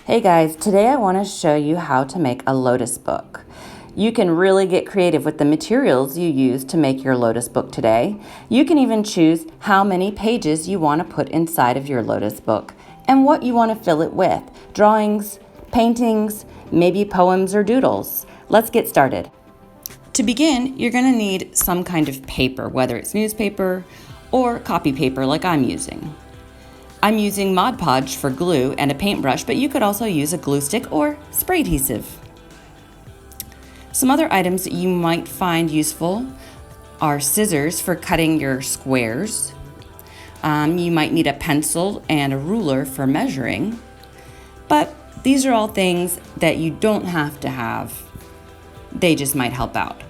Hey guys, today I want to show you how to make a Lotus book. You can really get creative with the materials you use to make your Lotus book today. You can even choose how many pages you want to put inside of your Lotus book and what you want to fill it with. Drawings, paintings, maybe poems or doodles. Let's get started. To begin, you're going to need some kind of paper, whether it's newspaper or copy paper like I'm using. I'm using Mod Podge for glue and a paintbrush, but you could also use a glue stick or spray adhesive. Some other items that you might find useful are scissors for cutting your squares. You might need a pencil and a ruler for measuring, but these are all things that you don't have to have. They just might help out.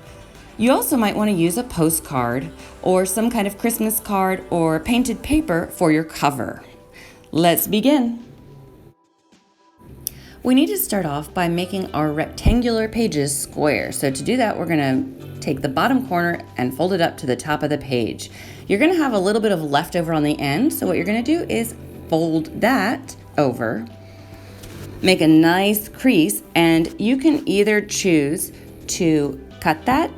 You also might want to use a postcard or some kind of Christmas card or painted paper for your cover. Let's begin. We need to start off by making our rectangular pages square. So to do that, we're going to take the bottom corner and fold it up to the top of the page. You're going to have a little bit of leftover on the end. So what you're going to do is fold that over, make a nice crease, and you can either choose to cut that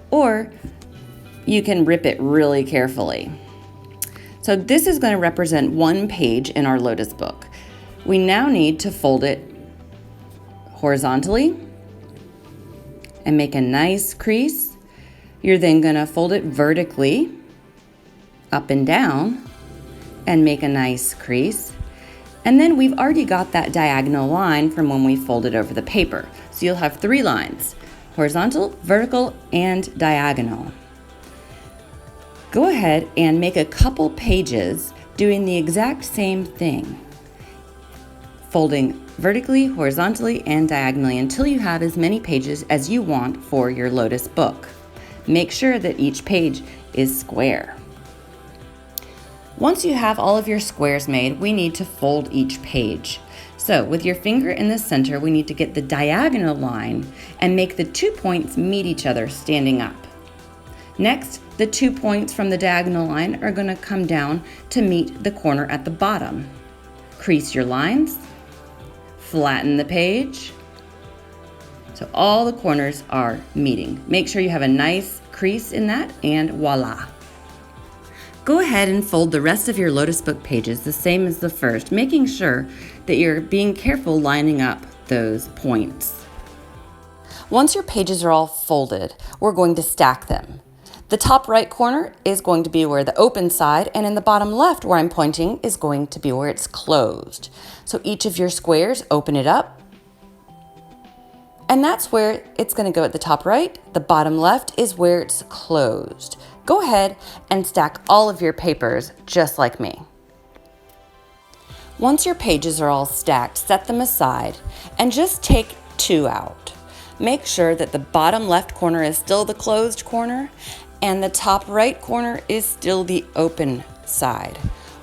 or you can rip it really carefully. So this is going to represent one page in our Lotus book. We now need to fold it horizontally and make a nice crease. You're then going to fold it vertically up and down and make a nice crease. And then we've already got that diagonal line from when we folded over the paper. So you'll have 3 lines: horizontal, vertical, and diagonal. Go ahead and make a couple pages doing the exact same thing, folding vertically, horizontally, and diagonally until you have as many pages as you want for your Lotus book. Make sure that each page is square. Once you have all of your squares made, we need to fold each page. So with your finger in the center, we need to get the diagonal line and make the 2 points meet each other standing up. Next, the 2 points from the diagonal line are going to come down to meet the corner at the bottom. Crease your lines, flatten the page, so all the corners are meeting. Make sure you have a nice crease in that, and voila. Go ahead and fold the rest of your Lotus book pages the same as the first, making sure that you're being careful lining up those points. Once your pages are all folded, we're going to stack them. The top right corner is going to be where the open side, and in the bottom left where I'm pointing is going to be where it's closed. So each of your squares, open it up, and that's where it's going to go at the top right. The bottom left is where it's closed. Go ahead and stack all of your papers just like me. Once your pages are all stacked, set them aside and just take 2 out. Make sure that the bottom left corner is still the closed corner and the top right corner is still the open side.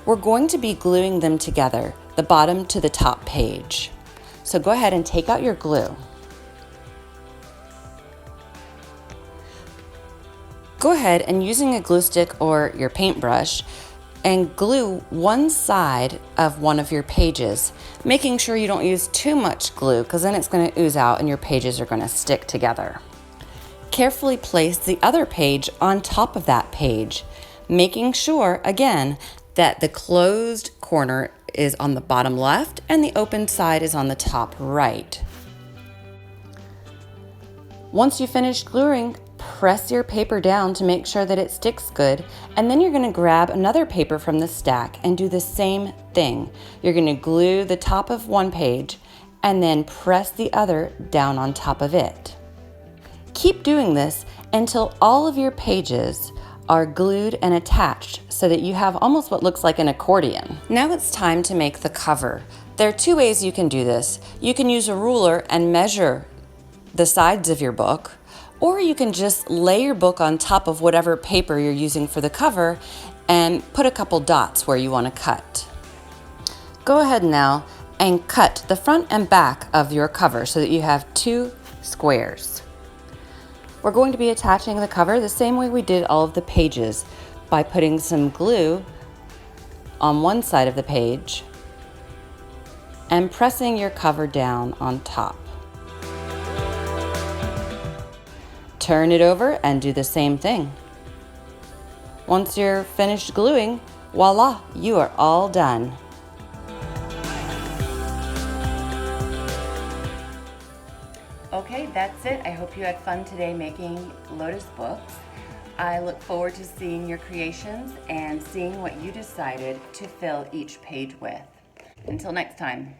We're going to be gluing them together, the bottom to the top page. So go ahead and take out your glue. Go ahead and using a glue stick or your paintbrush and glue one side of one of your pages, making sure you don't use too much glue because then it's going to ooze out and your pages are going to stick together. Carefully place the other page on top of that page, making sure, again, that the closed corner is on the bottom left and the open side is on the top right. Once you finish gluing, press your paper down to make sure that it sticks good, and then you're going to grab another paper from the stack and do the same thing. You're going to glue the top of one page and then press the other down on top of it. Keep doing this until all of your pages are glued and attached so that you have almost what looks like an accordion. Now it's time to make the cover. There are 2 ways you can do this. You can use a ruler and measure the sides of your book, or you can just lay your book on top of whatever paper you're using for the cover and put a couple dots where you want to cut. Go ahead now and cut the front and back of your cover so that you have 2 squares. We're going to be attaching the cover the same way we did all of the pages, by putting some glue on one side of the page and pressing your cover down on top. Turn it over and do the same thing. Once you're finished gluing, voila, you are all done. Okay, that's it. I hope you had fun today making Lotus books. I look forward to seeing your creations and seeing what you decided to fill each page with. Until next time.